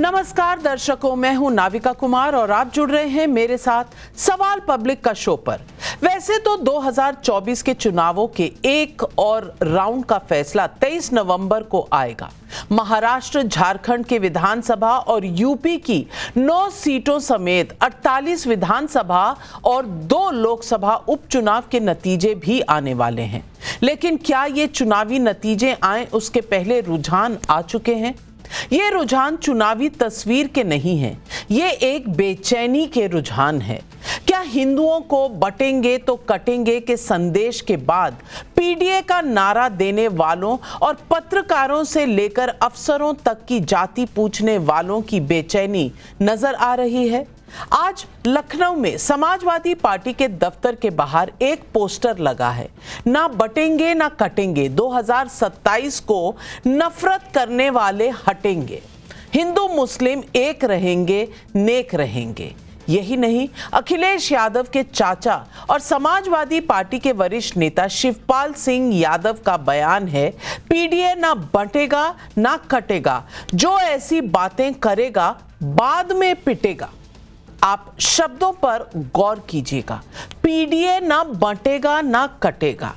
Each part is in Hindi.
नमस्कार दर्शकों, मैं हूं नाविका कुमार और आप जुड़ रहे हैं मेरे साथ सवाल पब्लिक का शो पर। वैसे तो 2024 के चुनावों के एक और राउंड का फैसला 23 नवंबर को आएगा। महाराष्ट्र, झारखंड के विधानसभा और यूपी की 9 सीटों समेत 48 विधानसभा और 2 लोकसभा उपचुनाव के नतीजे भी आने वाले हैं। लेकिन क्या ये चुनावी नतीजे आए उसके पहले रुझान आ चुके हैं? ये रुझान चुनावी तस्वीर के नहीं है, ये एक बेचैनी के रुझान है। क्या हिंदुओं को बटेंगे तो कटेंगे के संदेश के बाद पीडीए का नारा देने वालों और पत्रकारों से लेकर अफसरों तक की जाति पूछने वालों की बेचैनी नजर आ रही है? आज लखनऊ में समाजवादी पार्टी के दफ्तर के बाहर एक पोस्टर लगा है, ना बटेंगे ना कटेंगे, 2027 को नफरत करने वाले हटेंगे, हिंदू मुस्लिम एक रहेंगे, नेक रहेंगे। यही नहीं, अखिलेश यादव के चाचा और समाजवादी पार्टी के वरिष्ठ नेता शिवपाल सिंह यादव का बयान है, पीडीए ना बटेगा ना कटेगा, जो ऐसी बातें करेगा बाद में पिटेगा। आप शब्दों पर गौर कीजिएगा, पीडीए ना बंटेगा ना कटेगा।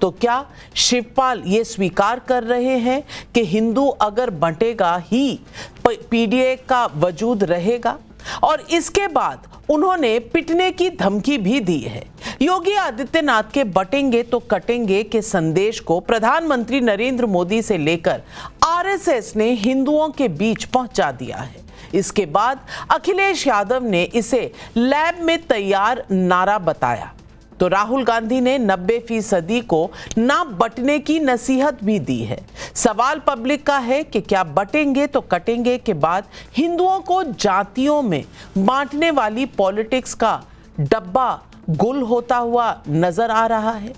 तो क्या शिवपाल ये स्वीकार कर रहे हैं कि हिंदू अगर बंटेगा ही पीडीए का वजूद रहेगा? और इसके बाद उन्होंने पिटने की धमकी भी दी है। योगी आदित्यनाथ के बटेंगे तो कटेंगे के संदेश को प्रधानमंत्री नरेंद्र मोदी से लेकर आरएसएस ने हिंदुओं के बीच पहुंचा दिया है। इसके बाद अखिलेश यादव ने इसे लैब में तैयार नारा बताया, तो राहुल गांधी ने 90% को ना बटने की नसीहत भी दी है। सवाल पब्लिक का है कि क्या बटेंगे तो कटेंगे के बाद हिंदुओं को जातियों में बांटने वाली पॉलिटिक्स का डब्बा गुल होता हुआ नजर आ रहा है?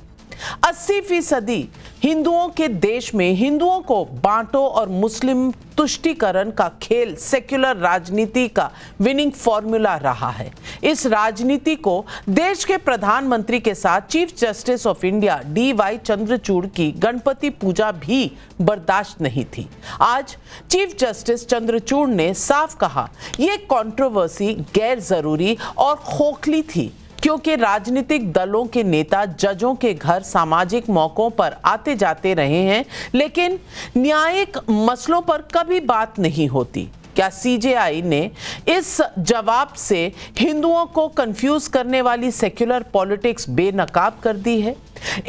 80% हिंदुओं के देश में हिंदुओं को बांटो और मुस्लिम तुष्टीकरण का खेल सेक्युलर राजनीति का विनिंग फॉर्मूला रहा है। इस राजनीति को देश के प्रधानमंत्री के साथ chief justice of India DY Chandrachud की गणपति पूजा भी बर्दाश्त नहीं थी। आज चीफ जस्टिस चंद्रचूड़ ने साफ कहा, यह कंट्रोवर्सी गैर जरूरी और खोखली थी, क्योंकि राजनीतिक दलों के नेता जजों के घर सामाजिक मौकों पर आते जाते रहे हैं, लेकिन न्यायिक मसलों पर कभी बात नहीं होती। क्या सीजेआई ने इस जवाब से हिंदुओं को कंफ्यूज करने वाली सेक्युलर पॉलिटिक्स बेनकाब कर दी है?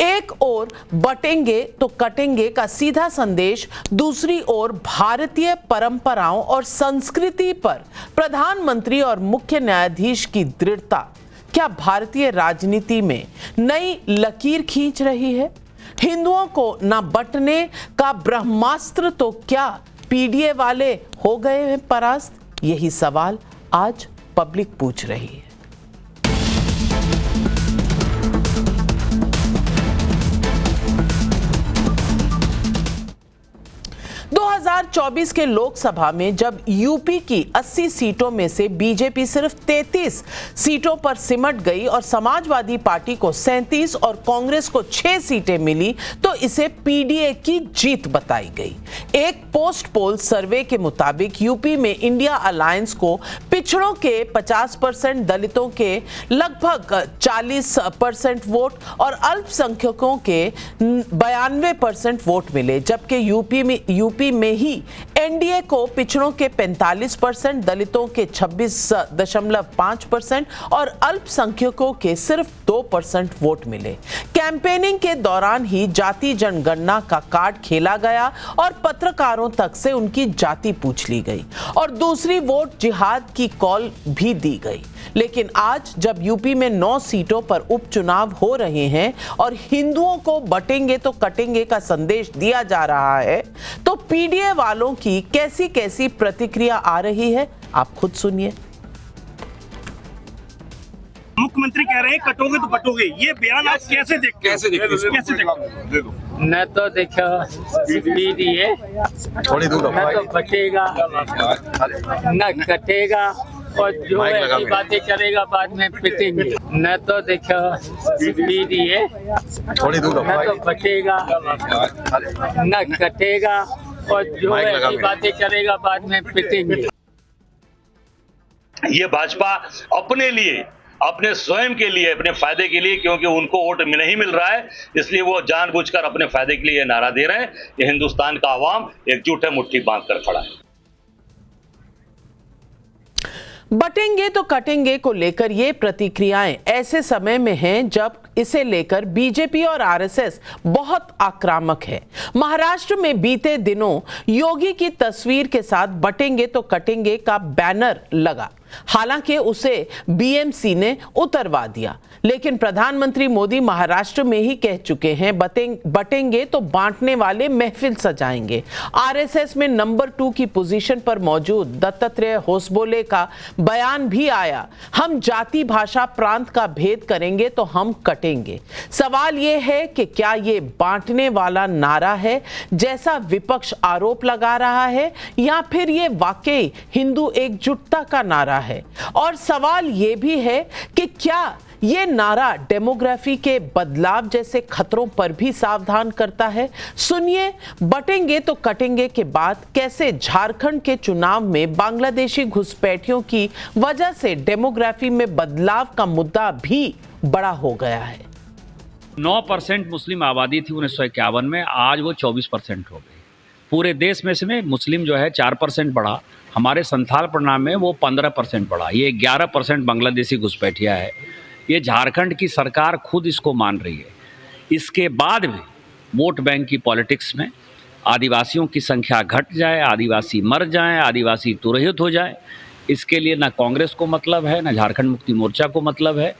एक ओर बटेंगे तो कटेंगे का सीधा संदेश, दूसरी ओर भारतीय परंपराओं और संस्कृति पर प्रधानमंत्री और मुख्य न्यायाधीश की दृढ़ता क्या भारतीय राजनीति में नई लकीर खींच रही है? हिंदुओं को न बंटने का ब्रह्मास्त्र तो क्या पीडीए वाले हो गए हैं परास्त? यही सवाल आज पब्लिक पूछ रही है। 2024 के लोकसभा में जब यूपी की 80 सीटों में से बीजेपी सिर्फ 33 सीटों पर सिमट गई और समाजवादी पार्टी को 37 और कांग्रेस को 6 सीटें मिली, तो इसे पीडीए की जीत बताई गई। एक पोस्ट पोल सर्वे के मुताबिक यूपी में इंडिया अलायंस को पिछड़ों के 50%, दलितों के लगभग 40% वोट और अल्पसंख्यकों के 92% वोट मिले, जबकि यूपी में ही एनडीए को पिछड़ों के 45%, दलितों के 26.5% और अल्पसंख्यकों के सिर्फ 2% वोट मिले। कैंपेनिंग के दौरान ही जाति जनगणना का कार्ड खेला गया और पत्रकारों तक से उनकी जाति पूछ ली गई और दूसरी वोट जिहाद की कॉल भी दी गई। लेकिन आज जब यूपी में 9 सीटों पर उपचुनाव हो रहे हैं और हिंदुओं को बटेंगे तो कटेंगे का संदेश दिया जा रहा है, तो पीडीए वालों की कैसी कैसी प्रतिक्रिया आ रही है, आप खुद सुनिए। मुख्यमंत्री कह रहे हैं कटोगे तो बटोगे, ये बयान आप कैसे देखते हैं? न तो देखो पीडीए थोड़ी दूर न तो बटेगा न कटेगा और जो ऐसी बातें करेगा बाद में पिटेंगे। न तो देखो पीडीए थोड़ी दूर न तो बटेगा न कटेगा और जो ऐसी बातें करेगा बाद में पिटेंगे। ये भाजपा अपने लिए, अपने स्वयं के लिए, अपने फायदे के लिए, क्योंकि उनको वोट नहीं मिल रहा है, इसलिए वो जानबूझकर अपने फायदे के लिए नारा दे रहे हैं। ये हिंदुस्तान का आवाम एकजुट है, मुट्ठी बांध कर खड़ा है। बटेंगे तो कटेंगे को लेकर ये प्रतिक्रियाएं ऐसे समय में हैं जब इसे लेकर बीजेपी और आरएसएस बहुत आक्रामक है। महाराष्ट्र में बीते दिनों योगी की तस्वीर के साथ बटेंगे तो कटेंगे का बैनर लगा, हालांकि उसे बीएमसी ने उतरवा दिया, लेकिन प्रधानमंत्री मोदी महाराष्ट्र में ही कह चुके हैं बटेंगे तो बांटने वाले महफिल सजाएंगे। आरएसएस में नंबर 2 की पोजीशन पर मौजूद दत्तात्रेय होसबोले का बयान भी आया, हम जाति भाषा प्रांत का भेद करेंगे तो हम कटेंगे। सवाल यह है कि क्या ये बांटने वाला नारा है जैसा विपक्ष आरोप लगा रहा है, या फिर ये वाकई हिंदू एकजुटता का नारा है। और सवाल ये भी है कि क्या ये नारा डेमोग्राफी के बदलाव जैसे खतरों पर भी सावधान करता है। सुनिए बटेंगे तो कटेंगे के बाद कैसे झारखंड के चुनाव में बांग्लादेशी घुसपैठियों की वजह से डेमोग्राफी में बदलाव का मुद्दा भी बड़ा हो गया है। 9% मुस्लिम आबादी थी 1951 में, आज वो 24% हो गई। पूरे देश में से मुस्लिम जो है 4% बढ़ा, हमारे संथाल प्रणाम में वो 15% बढ़ा, ये 11% बांग्लादेशी घुसपैठिया है। ये झारखंड की सरकार खुद इसको मान रही है। इसके बाद भी वोट बैंक की पॉलिटिक्स में आदिवासियों की संख्या घट जाए, आदिवासी मर जाएं, आदिवासी तुरहित हो जाए, इसके लिए ना कांग्रेस को मतलब है, ना झारखंड मुक्ति मोर्चा को मतलब है।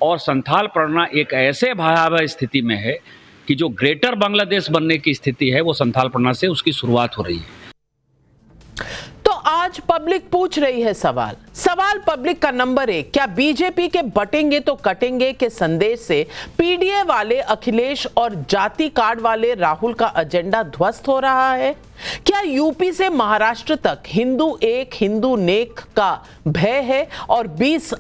और संथाल प्रणाम एक ऐसे भयावह स्थिति में है कि जो ग्रेटर बांग्लादेश बनने की स्थिति है वो संथाल प्रणाम से उसकी शुरुआत हो रही है। तो आज पब्लिक पूछ रही है सवाल पब्लिक का नंबर 1, क्या बीजेपी के बटेंगे तो कटेंगे के संदेश से पीडीए वाले अखिलेश और जाति कार्ड वाले राहुल का एजेंडा ध्वस्त हो रहा है? क्या यूपी से महाराष्ट्र तक हिंदू एक हिंदू नेक का भय है और 23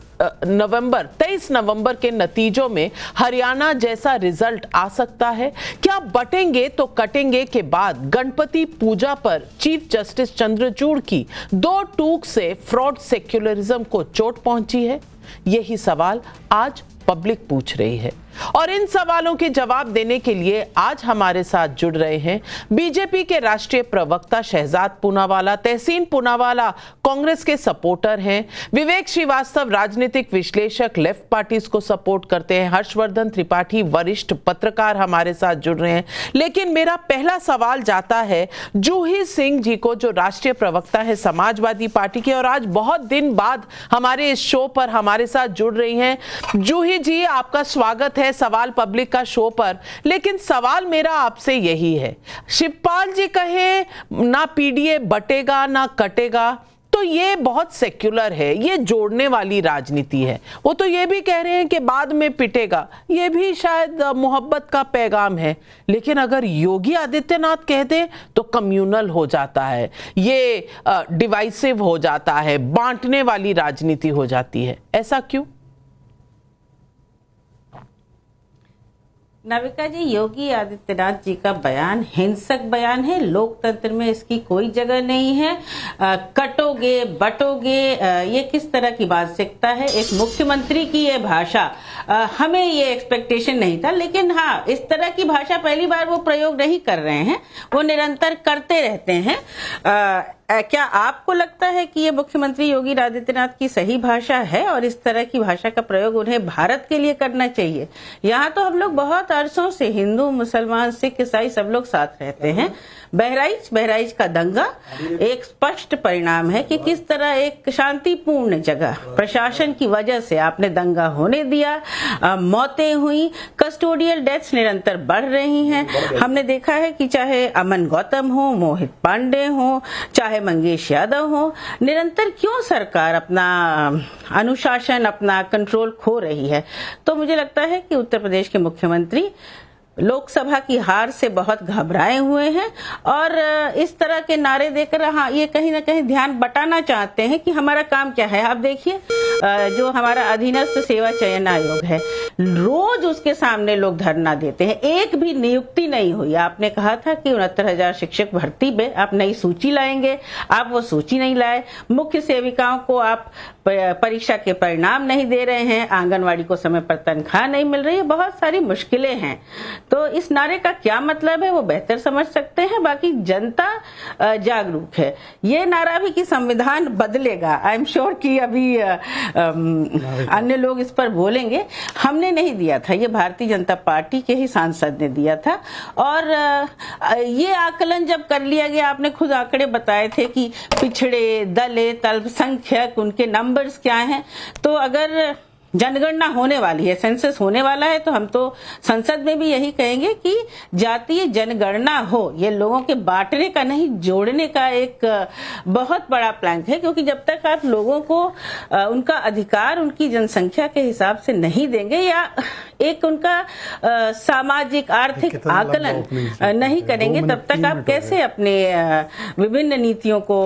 नवंबर के नतीजों में हरियाणा जैसा रिजल्ट आ सकता है? क्या बटेंगे तो कटेंगे के बाद गणपति पूजा पर चीफ जस्टिस चंद्रचूड़ की 2 टूक से फ्रॉड सेक्युलरिज्म को चोट पहुंची है? यही सवाल आज पब्लिक पूछ रही है। और इन सवालों के जवाब देने के लिए आज हमारे साथ जुड़ रहे हैं बीजेपी के राष्ट्रीय प्रवक्ता शहजाद पूनावाला। तहसीन पूनावाला कांग्रेस के सपोर्टर हैं, विवेक श्रीवास्तव राजनीतिक विश्लेषक लेफ्ट पार्टीज को सपोर्ट करते हैं, हर्षवर्धन त्रिपाठी वरिष्ठ पत्रकार हमारे साथ जुड़ रहे हैं। लेकिन मेरा पहला सवाल जाता है जूही सिंह जी को, जो राष्ट्रीय प्रवक्ता है समाजवादी पार्टी के और आज बहुत दिन बाद हमारे इस शो पर हमारे साथ जुड़ रही हैं। जूही जी, आपका स्वागत है सवाल पब्लिक का शो पर। लेकिन सवाल मेरा आपसे यही है, शिवपाल जी कहे ना पीडीए बटेगा ना कटेगा, तो ये बहुत सेक्युलर है, ये जोड़ने वाली राजनीति है। वो तो ये भी कह रहे हैं कि बाद में पिटेगा, ये भी शायद मोहब्बत का पैगाम है। लेकिन अगर योगी आदित्यनाथ कह दे तो कम्युनल हो जाता है, ये डिवाइसिव हो जाता है, बांटने वाली राजनीति हो जाती है। ऐसा क्यों? नाविका जी, योगी आदित्यनाथ जी का बयान हिंसक बयान है, लोकतंत्र में इसकी कोई जगह नहीं है। कटोगे बटोगे ये किस तरह की मानसिकता है? एक मुख्यमंत्री की ये भाषा, हमें ये एक्सपेक्टेशन नहीं था। लेकिन हाँ, इस तरह की भाषा पहली बार वो प्रयोग नहीं कर रहे हैं, वो निरंतर करते रहते हैं। क्या आपको लगता है कि ये मुख्यमंत्री योगी आदित्यनाथ की सही भाषा है और इस तरह की भाषा का प्रयोग उन्हें भारत के लिए करना चाहिए? यहाँ तो हम लोग बहुत अरसों से हिंदू मुसलमान सिख ईसाई सब लोग साथ रहते हैं। बहराइच का दंगा एक स्पष्ट परिणाम है कि किस तरह एक शांतिपूर्ण जगह प्रशासन की वजह से आपने दंगा होने दिया, मौतें हुई, कस्टोडियल डेथ्स निरंतर बढ़ रही हैं। हमने देखा है कि चाहे अमन गौतम हो, मोहित पांडे हो, चाहे मंगेश यादव हो, निरंतर क्यों सरकार अपना अनुशासन, अपना कंट्रोल खो रही है? तो मुझे लगता है कि उत्तर प्रदेश के मुख्यमंत्री लोकसभा की हार से बहुत घबराए हुए हैं और इस तरह के नारे देकर हाँ, ये कहीं ना कहीं ध्यान बटाना चाहते हैं कि हमारा काम क्या है। आप देखिए, जो हमारा अधीनस्थ सेवा चयन आयोग है, रोज उसके सामने लोग धरना देते हैं, एक भी नियुक्ति नहीं हुई। आपने कहा था कि 69,000 शिक्षक भर्ती में आप नई सूची लाएंगे, आप वो सूची नहीं लाए। मुख्य सेविकाओं को आप परीक्षा के परिणाम नहीं दे रहे हैं, आंगनवाड़ी को समय पर तनख्वाह नहीं मिल रही है, बहुत सारी मुश्किलें हैं। तो इस नारे का क्या मतलब है वो बेहतर समझ सकते हैं, बाकी जनता जागरूक है। ये नारा भी कि संविधान बदलेगा, आई एम श्योर कि अभी अन्य लोग इस पर बोलेंगे। हमने नहीं दिया था, ये भारतीय जनता पार्टी के ही सांसद ने दिया था। और ये आकलन जब कर लिया गया, आपने खुद आंकड़े बताए थे कि पिछड़े, दलित, अल्पसंख्यक, उनके नंबर्स क्या हैं। तो अगर जनगणना होने वाली है, सेंसस होने वाला है, तो हम तो संसद में भी यही कहेंगे कि जातीय जनगणना हो। ये लोगों के बांटने का नहीं, जोड़ने का एक बहुत बड़ा प्लैंक है, क्योंकि जब तक आप लोगों को उनका अधिकार उनकी जनसंख्या के हिसाब से नहीं देंगे या एक उनका सामाजिक आर्थिक आकलन नहीं करेंगे, तब तक आप कैसे अपने विभिन्न नीतियों को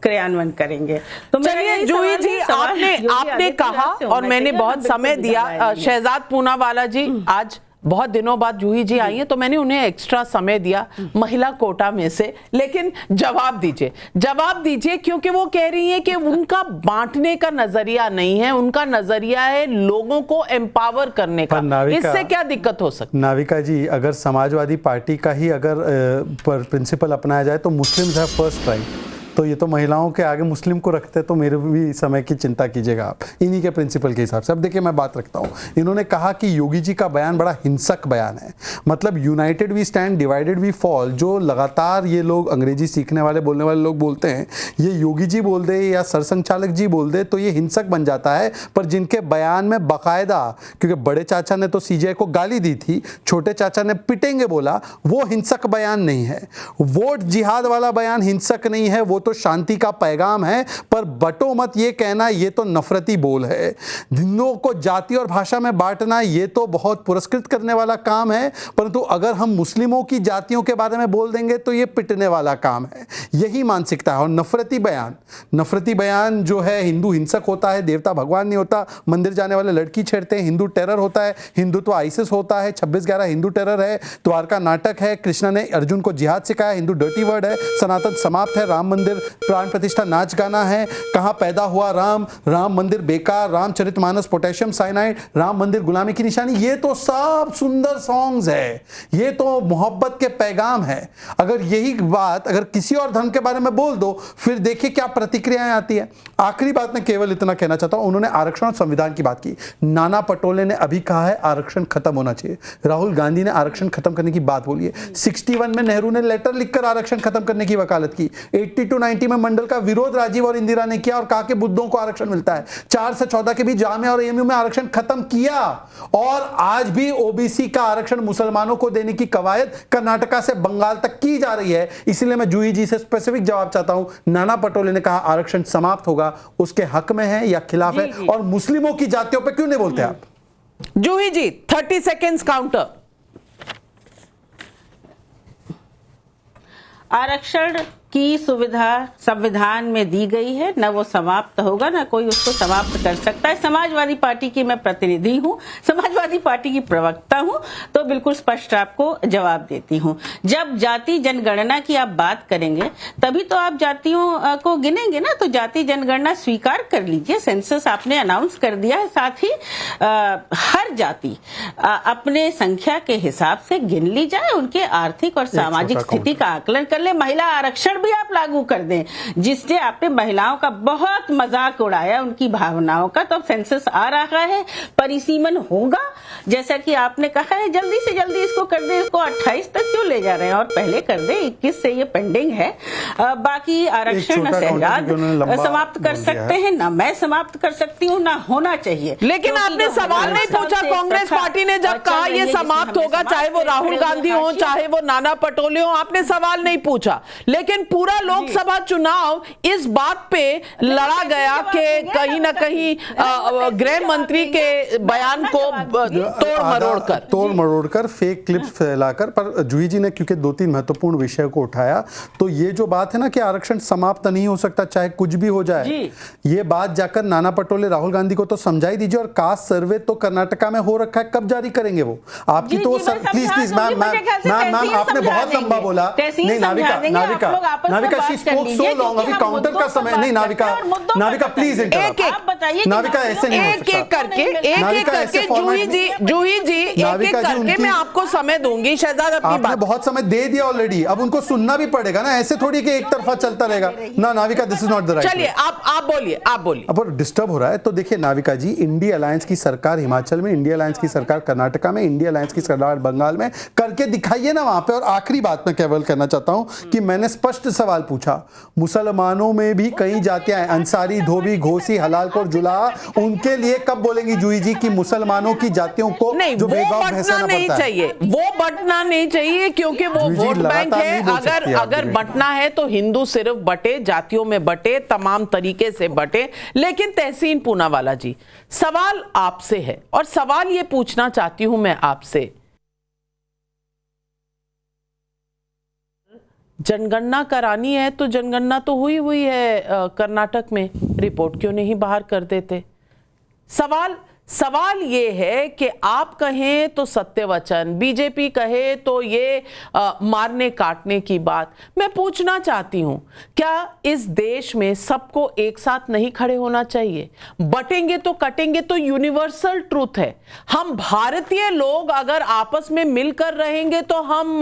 क्रियान्वयन करेंगे। तो चलिए जूही जी, आपने कहा और मैंने बहुत समय दिया। शहजाद पूनावाला जी आज बहुत दिनों बाद जूही जी आई हैं, तो मैंने उन्हें एक्स्ट्रा समय दिया महिला कोटा में से। लेकिन जवाब दीजिए, क्योंकि वो कह रही हैं कि उनका बांटने का नजरिया नहीं है, उनका नजरिया है लोगों को एम्पावर करने का। इससे क्या दिक्कत हो सकती है? नाविका जी, अगर समाजवादी पार्टी का ही अगर प्रिंसिपल अपनाया जाए तो मुस्लिम्स हैव फर्स्ट राइट, तो ये तो महिलाओं के आगे मुस्लिम को रखते, तो मेरे भी समय की चिंता कीजिएगा आप इन्हीं के प्रिंसिपल के हिसाब से। अब देखिए मैं बात रखता हूँ, इन्होंने कहा कि योगी जी का बयान बड़ा हिंसक बयान है। मतलब united we stand, divided we fall, जो लगातार ये लोग अंग्रेजी सीखने वाले बोलने वाले लोग बोलते हैं, ये योगी जी बोल दे या सरसंघचालक जी बोल दे तो ये हिंसक बन जाता है। पर जिनके बयान में बाकायदा, क्योंकि बड़े चाचा ने तो सीजीआई को गाली दी थी, छोटे चाचा ने पिटेंगे बोला, वो हिंसक बयान नहीं है। वोट जिहाद वाला बयान हिंसक नहीं है, वो तो शांति का पैगाम है। पर बटो मत ये कहना, ये तो नफरती बोल है। हिंदुओं को जाति और भाषा में बांटना, ये तो बहुत पुरस्कृत करने वाला काम है। परंतु अगर हम मुस्लिमों की जातियों के बारे में बोल देंगे तो ये पिटने वाला काम है। यही मानसिकता है। और नफरती बयान जो है, हिंदू हिंसक होता है, देवता भगवान नहीं होता, मंदिर जाने वाले लड़की छेड़ते हैं, हिंदू टेरर होता है, हिंदुत्व आईसिस होता है, 26/11 हिंदू टेरर है, द्वारका नाटक है, कृष्ण ने अर्जुन को जिहाद सिखाया, हिंदू डर्टी वर्ड है, सनातन समाप्त है, राम मंदिर प्राण प्रतिष्ठा नाच गाना है, कहां पैदा हुआ राम मंदिर बेकार, रामचरितमानस पोटेशियम साइनाइड, राम मंदिर गुलामी की निशानी। ये तो सब सुंदर सॉन्ग्स है, ये तो मोहब्बत के पैगाम है। अगर यही बात अगर किसी और धर्म के बारे में बोल दो, फिर देखिए क्या प्रतिक्रियाएं आती है। आखिरी बात मैं केवल इतना कहना चाहता हूं, उन्होंने आरक्षण और संविधान की बात की। नाना पटोले ने अभी कहा है आरक्षण खत्म होना चाहिए, राहुल गांधी ने आरक्षण खत्म करने की बात बोली है। 61 में नेहरू ने लेटर लिखकर आरक्षण खत्म करने की वकालत की। 80 to 90 में मंडल का विरोध राजीव और इंदिरा ने किया और कहा कि बुद्धों को आरक्षण मिलता है। 4 से 14 के बीच जामिया और एएमयू में आरक्षण खत्म किया। और आज भी ओबीसी का आरक्षण मुसलमानों को देने की कवायद कर्नाटका से बंगाल तक की जा रही है। इसलिए मैं जूही जी से स्पेसिफिक जवाब चाहता हूं। नाना पटोले ने कहा आरक्षण समाप्त होगा, उसके हक में है या खिलाफ है? और मुस्लिमों की जातियों पर क्यों नहीं बोलते आप? जूही जी 30 सेकेंड्स काउंटर। आरक्षण की सुविधा संविधान में दी गई है, न वो समाप्त होगा, न कोई उसको समाप्त कर सकता है। समाजवादी पार्टी की मैं प्रतिनिधि हूँ, समाजवादी पार्टी की प्रवक्ता हूँ, तो बिल्कुल स्पष्ट आपको जवाब देती हूँ। जब जाति जनगणना की आप बात करेंगे तभी तो आप जातियों को गिनेंगे ना, तो जाति जनगणना स्वीकार कर लीजिए, सेंसस आपने अनाउंस कर दिया है। साथ ही हर जाति अपने संख्या के हिसाब से गिन ली जाए, उनके आर्थिक और सामाजिक स्थिति का आकलन कर ले। महिला आरक्षण भी आप लागू कर दें, जिससे आपने महिलाओं का बहुत मजाक उड़ाया, उनकी भावनाओं का। तो अब सेंसस आ रहा है, परिसीमन होगा, जैसा कि आपने कहा है, जल्दी से जल्दी इसको कर दे। इसको 28 तक क्यों ले जा रहे हैं, और पहले कर दे, 21 से ये पेंडिंग है। बाकी आरक्षण न शहजाद समाप्त कर सकते हैं, ना मैं समाप्त कर सकती हूँ, ना होना चाहिए। लेकिन आपने सवाल नहीं पूछा। कांग्रेस पार्टी ने जब कहा ये समाप्त होगा, चाहे वो राहुल गांधी हो, चाहे वो नाना पटोले हो, आपने सवाल नहीं पूछा। लेकिन पूरा लोकसभा चुनाव इस बात पे लड़ा गया कि कहीं ना कहीं गृह मंत्री के बयान को तोड़ मरोड़ कर फेक क्लिप्स फैलाकर, पर जूही जी ने क्योंकि 2-3 महत्वपूर्ण विषय को उठाया, तो ये जो बात है ना कि आरक्षण समाप्त नहीं हो सकता चाहे कुछ भी हो जाए, ये बात जाकर नाना पटोले राहुल गांधी को तो समझाई दीजिए। और कास्ट सर्वे तो कर्नाटका में हो रखा है, कब जारी करेंगे वो आपकी? तो प्लीज मैम आपने बहुत लंबा बोला। नहीं Navika she spoke so long, अभी काउंटर का समय नहीं। नाविका प्लीज नाविका ऐसे नहीं हो सकता। एक करके जूही जी एक करके मैं आपको समय दूंगी। शहजाद अपनी बात बहुत समय दे दिया ऑलरेडी, अब उनको सुनना भी पड़ेगा ना, ऐसे थोड़ी कि एक तरफा चलता रहेगा ना। Navika this is not the right. चलिए आप बोलिए। अब डिस्टर्ब हो रहा है तो देखिए नाविका जी, इंडिया अलायंस की सरकार हिमाचल में, इंडिया अलायंस की सरकार कर्नाटका में, इंडिया अलायंस की सरकार बंगाल में, करके दिखाइए ना वहां पे। और आखिरी बात मैं केवल करना चाहता हूं कि मैंने स्पष्ट सवाल पूछा, मुसलमानों में भी कई जातियां हैं, अंसारी, धोबी, घोसी, हलालकोर, जुलाहा, उनके लिए कब बोलेंगी जूही जी कि मुसलमानों की जातियों को नहीं, जो वो बंटना नहीं चाहिए, वो बंटना नहीं चाहिए क्योंकि वो वोट बैंक है। अगर बंटना है तो हिंदू सिर्फ बटे, जातियों में बटे, तमाम तरीके से बटे। लेकिन तहसीन पूनावाला जी, सवाल आपसे है और सवाल ये पूछना चाहती हूं मैं आपसे, जनगणना करानी है तो जनगणना तो हुई है कर्नाटक में, रिपोर्ट क्यों नहीं बाहर कर देते? सवाल ये है कि आप कहें तो सत्यवचन, बीजेपी कहे तो ये मारने काटने की बात। मैं पूछना चाहती हूं, क्या इस देश में सबको एक साथ नहीं खड़े होना चाहिए? बटेंगे तो कटेंगे तो यूनिवर्सल ट्रूथ है। हम भारतीय लोग अगर आपस में मिलकर रहेंगे तो हम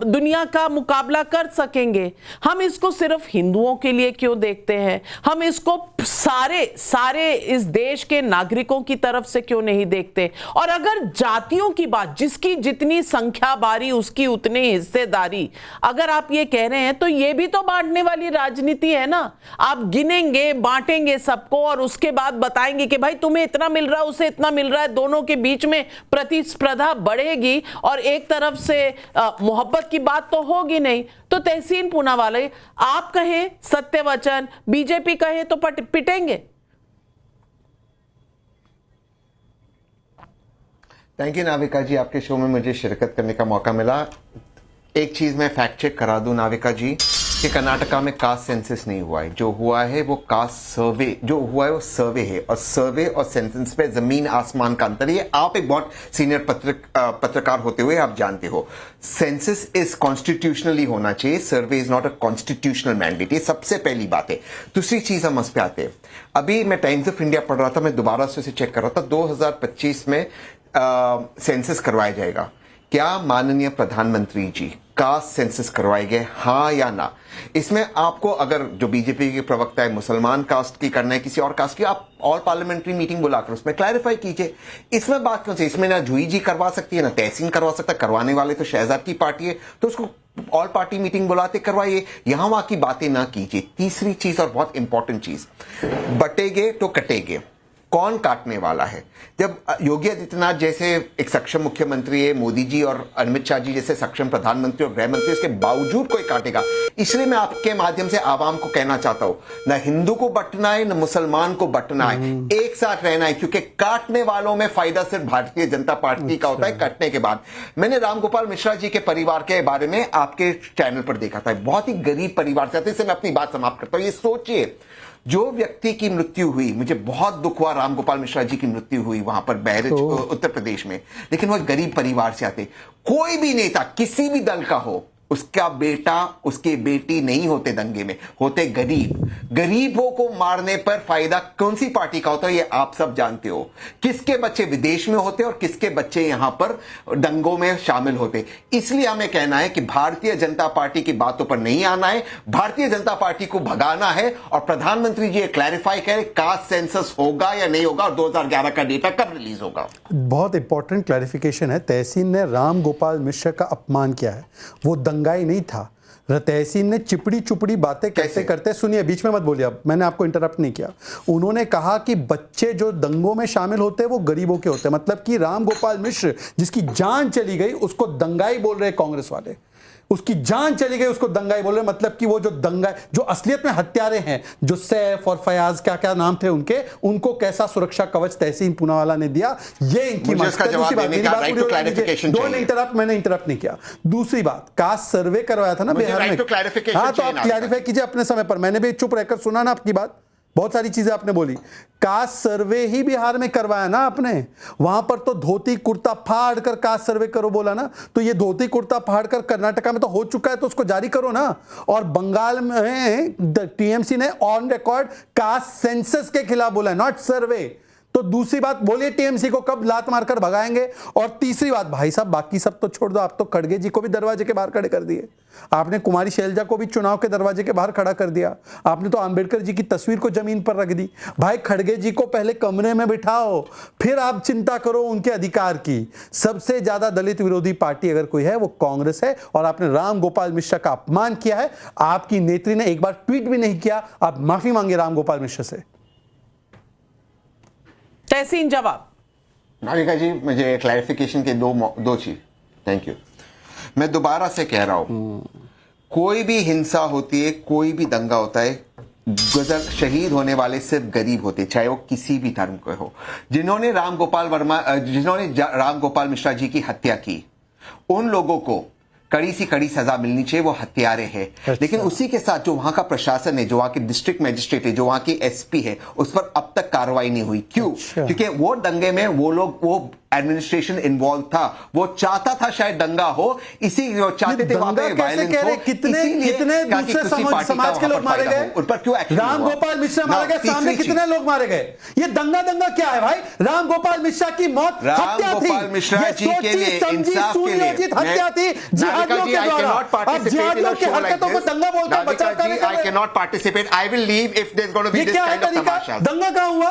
दुनिया का मुकाबला कर सकेंगे। हम इसको सिर्फ हिंदुओं के लिए क्यों देखते हैं? हम इसको सारे इस देश के नागरिकों की तरफ से क्यों नहीं देखते? और अगर जातियों की बात, जिसकी जितनी संख्या बारी उसकी उतनी हिस्सेदारी, अगर आप ये कह रहे हैं तो ये भी तो बांटने वाली राजनीति है ना। आप गिनेंगे, बांटेंगे सबको और उसके बाद बताएंगे कि भाई तुम्हें इतना मिल रहा है, उसे इतना मिल रहा है, दोनों के बीच में प्रतिस्पर्धा बढ़ेगी और एक तरफ से मोहब्बत की बात तो होगी नहीं। तो तहसीन पूनावाला, आप कहें सत्यवचन, बीजेपी कहे तो पिटेंगे। थैंक यू नाविका जी, आपके शो में मुझे शिरकत करने का मौका मिला। एक चीज़ मैं फैक्ट चेक करा दूं नाविका जी कि कर्नाटका में कास्ट सेंसस नहीं हुआ है। जो हुआ है वो कास्ट सर्वे, जो हुआ है वो सर्वे है, और सर्वे और सेंसस पे जमीन आसमान का अंतर है। आप एक बहुत सीनियर पत्रकार होते हुए आप जानते हो, सेंसस इज कॉन्स्टिट्यूशनली होना चाहिए, सर्वे is not a constitutional mandate. ये सबसे पहली बात है। दूसरी चीज हम उस पे आते हैं। अभी मैं टाइम्स ऑफ इंडिया पढ़ रहा था, मैं दोबारा से उसे चेक कर रहा था, 2025 में सेंसस करवाया जाएगा। क्या माननीय प्रधानमंत्री जी कास्ट सेंसस करवाए गए, हाँ या ना? इसमें आपको अगर जो बीजेपी के प्रवक्ता है मुसलमान कास्ट की करना है, किसी और कास्ट की, आप ऑल पार्लियामेंट्री मीटिंग बुलाकर उसमें क्लैरिफाई कीजिए। इसमें बात क्यों से? इसमें ना जूही जी करवा सकती है ना तहसीन करवा सकता। करवाने वाले तो शहजाद की पार्टी है, तो उसको ऑल पार्टी मीटिंग बुलाते करवाइए, यहां वहां की बातें ना कीजिए। तीसरी चीज और बहुत इंपॉर्टेंट चीज, बटेगे तो कटेगे, कौन काटने वाला है? जब योगी आदित्यनाथ जैसे एक सक्षम मुख्यमंत्री है, मोदी जी और अमित शाह जी जैसे सक्षम प्रधानमंत्री और गृह मंत्री, इसके बावजूद कोई काटेगा। इसलिए मैं आपके माध्यम से आवाम को कहना चाहता हूं, न हिंदू को बंटना है न मुसलमान को बंटना है, एक साथ रहना है। क्योंकि काटने वालों में फायदा सिर्फ भारतीय जनता पार्टी का होता है कटने के बाद। मैंने रामगोपाल मिश्रा जी के परिवार के बारे में आपके चैनल पर देखा था, बहुत ही गरीब परिवार से आते। इससे मैं अपनी बात समाप्त करता हूं। ये सोचिए, जो व्यक्ति की मृत्यु हुई, मुझे बहुत दुख हुआ, रामगोपाल मिश्रा जी की मृत्यु हुई वहां पर बहराइच उत्तर प्रदेश में, लेकिन वो गरीब परिवार से आते। कोई भी नेता किसी भी दल का हो, उसका बेटा उसकी बेटी नहीं होते दंगे में, होते गरीब। गरीबों को मारने पर फायदा कौन सी पार्टी का होता है ये आप सब जानते हो। किसके बच्चे विदेश में होते और किसके बच्चे यहां पर दंगों में शामिल होते। इसलिए हमें कहना है कि भारतीय जनता पार्टी की बातों पर नहीं आना है, भारतीय जनता पार्टी को भगाना है। और प्रधानमंत्री जी क्लैरिफाई करें कास्ट सेंसस होगा या नहीं होगा और 2011 का डेटा कब रिलीज होगा। बहुत इंपॉर्टेंट क्लैरिफिकेशन है। तहसीन ने राम गोपाल मिश्र का अपमान किया है, वो दंगाई नहीं था। तहसीन ने चिपड़ी चुपड़ी बातें कैसे करते, सुनिए, बीच में मत बोलिए, अब मैंने आपको इंटरप्ट नहीं किया। उन्होंने कहा कि बच्चे जो दंगों में शामिल होते हैं वो गरीबों के होते हैं, मतलब कि राम गोपाल मिश्र जिसकी जान चली गई उसको दंगाई बोल रहे कांग्रेस वाले। उसकी जान चली गई, उसको दंगाई बोल रहे, मतलब कि वो जो दंगा, जो असलियत में हत्यारे हैं, जो सैफ और फयाज, क्या क्या नाम थे उनके, उनको कैसा सुरक्षा कवच तहसीन पूनावाला ने दिया, ये इनकी मैंने इंटरप्ट नहीं किया। दूसरी बात, कास्ट सर्वे करवाया था ना बिहार में, हाँ, तो आप क्लैरिफाई कीजिए अपने समय पर, मैंने भी चुप रहकर सुना ना आपकी बात, बहुत सारी चीजें आपने बोली। कास्ट सर्वे ही बिहार में करवाया ना आपने, वहां पर तो धोती कुर्ता फाड़ कर कास्ट सर्वे करो बोला ना, तो ये धोती कुर्ता फाड़ कर कर्नाटका में तो हो चुका है, तो उसको जारी करो ना। और बंगाल में टीएमसी ने ऑन रिकॉर्ड कास्ट सेंसस के खिलाफ बोला है, नॉट सर्वे। तो दूसरी बात बोलिए, टीएमसी को कब लात मारकर भगाएंगे? और तीसरी बात, भाई साहब बाकी सब तो छोड़ दो, आप तो खड़गे जी को भी दरवाजे के बाहर खड़े कर दिए, आपने कुमारी शैलजा को भी चुनाव के दरवाजे के बाहर खड़ा कर दिया, आपने तो अंबेडकर जी की तस्वीर को जमीन पर रख दी। भाई खड़गे जी को पहले कमरे में बिठाओ, फिर आप चिंता करो उनके अधिकार की। सबसे ज्यादा दलित विरोधी पार्टी अगर कोई है वो कांग्रेस है, और आपने राम गोपाल मिश्रा का अपमान किया है। आपकी नेत्री ने एक बार ट्वीट भी नहीं किया, आप माफी मांगे राम गोपाल मिश्रा से। तहसीन जवाब। नाविका जी, मुझे क्लैरिफिकेशन के दो चीज। Thank you. मैं दोबारा से कह रहा हूं, कोई भी हिंसा होती है, कोई भी दंगा होता है, शहीद होने वाले सिर्फ गरीब होते, चाहे वो किसी भी धर्म के हो। जिन्होंने राम गोपाल मिश्रा जी की हत्या की, उन लोगों को कड़ी सी कड़ी सजा मिलनी चाहिए, वो हत्यारे हैं। अच्छा। लेकिन उसी के साथ जो वहां का प्रशासन है, जो वहां की डिस्ट्रिक्ट मजिस्ट्रेट है, जो वहां की एसपी है, उस पर अब तक कार्रवाई नहीं हुई। क्यों? अच्छा। क्योंकि वो दंगे में वो एडमिनिस्ट्रेशन इन्वॉल्व था, वो चाहता था शायद दंगा हो, इसी वो चाहते थे वहां पे वायलेंस हो। कितने दूसरे समाज के लोग मारे गए, उन पर क्यों एक्शन? राम गोपाल मिश्रा मारे गए, सामने कितने लोग मारे गए? ये दंगा क्या है भाई? राम गोपाल मिश्रा की मौत हत्या थी, गोपाल मिश्रा जी के लिए इंसाफ के लिए हत्या थी जिहादियों के द्वारा। अब जिहादियों की हरकतों को दंगा बोलकर बचाव करने के लिए I cannot participate. I will leave if there's going to be this kind of tamasha. दंगा कहाँ हुआ?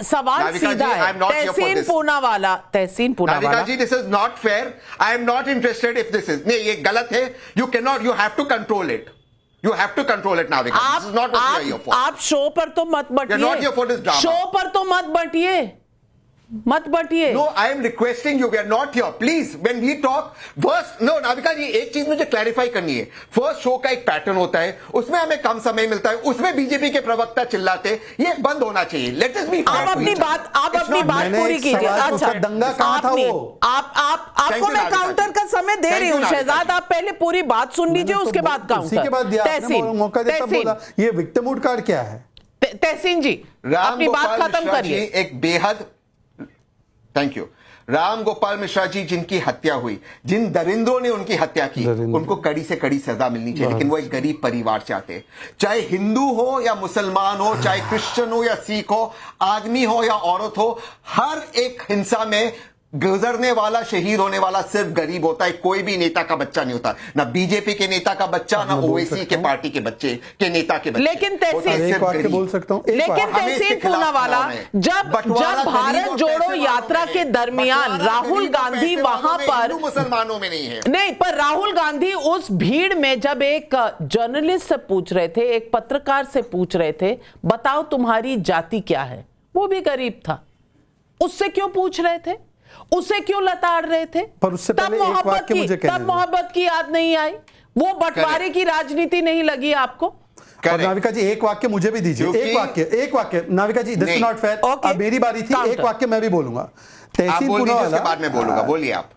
सवाल सीधा है। तहसीन पूनावाला जी, this is not fair. I am not interested if this is, नहीं, ये गलत है। You cannot, you have to control it. You have to control it, Navika. This is not what you are here for. आप शो पर तो मत बटिए। You're not here for this drama. Show पर तो मत बटिए। No, I am requesting you. We are not here. Please, when we talk, first, no, Navika जी, एक चीज मुझे क्लैरिफाई करनी है। फर्स्ट शो का एक पैटर्न होता है, उसमें हमें कम समय मिलता है, उसमें बीजेपी के प्रवक्ता चिल्लाते, ये बंद होना चाहिए। Let us be fair. आप अपनी बात पूरी कीजिए। अच्छा, दंगा कहाँ था वो? आपको मैं काउंटर का समय दे रही हूँ शहजाद, आप पहले पूरी बात सुन लीजिए, उसके बाद काउंटर। के बाद मौका देता बोला, ये विक्टिमहुड कार्ड क्या है? तहसीन जी, अपनी बात खत्म करिए। एक बेहद, थैंक यू। राम गोपाल मिश्रा जी जिनकी हत्या हुई, जिन दरिंद्रों ने उनकी हत्या की, उनको कड़ी से कड़ी सजा मिलनी चाहिए। लेकिन वो एक गरीब परिवार चाहते, चाहे हिंदू हो या मुसलमान हो, चाहे क्रिश्चियन हो या सिख हो, आदमी हो या औरत हो, हर एक हिंसा में गुजरने वाला, शहीद होने वाला सिर्फ गरीब होता है। कोई भी नेता का बच्चा नहीं होता, ना बीजेपी के नेता का बच्चा, ना ओवैसी के पार्टी के बच्चे के नेता के बच्चे। लेकिन तहसीन बोल सकता हूं, लेकिन तहसीन पूनावाला, जब भारत जोड़ो यात्रा के दरमियान राहुल गांधी वहां पर, मुसलमानों में नहीं है, नहीं, पर राहुल गांधी उस भीड़ में जब एक जर्नलिस्ट से पूछ रहे थे, एक पत्रकार से पूछ रहे थे, बताओ तुम्हारी जाति क्या है, वो भी गरीब था, उससे क्यों पूछ रहे थे? उसे क्यों लताड़ रहे थे? पर उससे पहले एक वाक्य मुझे कहना है। तब मोहब्बत की याद नहीं आई, वो बंटवारे की राजनीति नहीं लगी आपको? और नाविका जी एक वाक्य मुझे भी दीजिए, एक वाक्य Navika ji, this is not fair. अब मेरी बारी थी, एक वाक्य मैं भी बोलूंगा। तहसीन पूनावाला, बाद में बोलूंगा, बोलिए आप।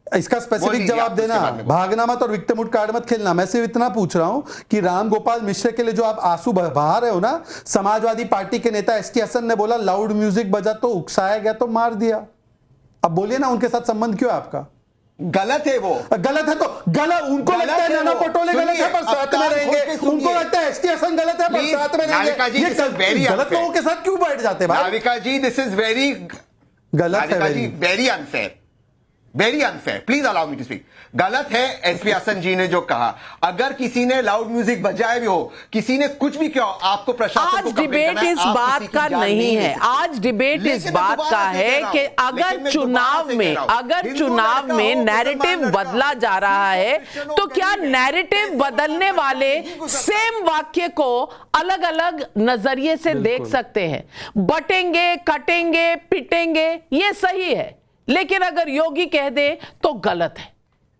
इसका स्पेसिफिक जवाब देना, भागना मत और विक्टिमहुड कार्ड मत खेलना। मैं सिर्फ इतना पूछ रहा हूं कि राम गोपाल मिश्रा के लिए जो आप आंसू बहा रहे हो ना, समाजवादी पार्टी के नेता एसटी हसन ने बोला लाउड म्यूजिक बजा तो उकसाया गया तो मार दिया। अब बोलिए ना, उनके साथ संबंध क्यों है आपका? गलत है वो, गलत है तो गलत, उनको लगता है नाना पटोले गलत है पर साथ में रहेंगे, उनको लगता है एसटी हसन गलत है पर साथ में रहेंगे। ये गलत लोगों के साथ क्यों बैठ जाते भाई? Navika ji, this is very गलत है, very unfair, very unfair. Please allow me to speak. गलत है एसपी हसन जी ने जो कहा। अगर किसी ने लाउड म्यूजिक बजाए भी हो, किसी ने कुछ भी किया, आपको प्रशासन आज डिबेट इस बात का नहीं है, आज डिबेट इस बात का है कि अगर चुनाव में नैरेटिव बदला जा रहा है, तो क्या नैरेटिव बदलने वाले सेम वाक्य को अलग अलग नजरिए से देख सकते हैं? बटेंगे, कटेंगे, पिटेंगे, ये सही है, लेकिन अगर योगी कह दे तो गलत है।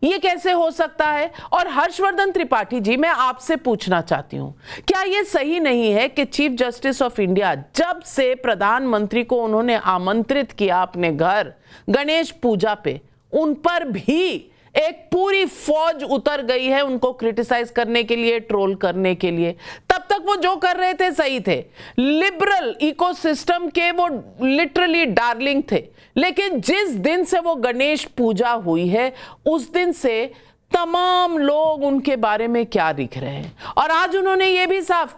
ये कैसे हो सकता है? और हर्षवर्धन त्रिपाठी जी, मैं आपसे पूछना चाहती हूं, क्या ये सही नहीं है कि चीफ जस्टिस ऑफ इंडिया जब से प्रधानमंत्री को उन्होंने आमंत्रित किया अपने घर गणेश पूजा पे, उन पर भी एक पूरी फौज उतर गई है उनको क्रिटिसाइज करने के लिए, ट्रोल करने के लिए? तब तक वो जो कर रहे थे सही थे, लिबरल इकोसिस्टम के वो लिटरली डार्लिंग थे। लेकिन जिस दिन से वो गणेश पूजा हुई है, उस दिन से तमाम लोग उनके बारे में क्या लिख रहे हैं। और आज उन्होंने ये भी साफ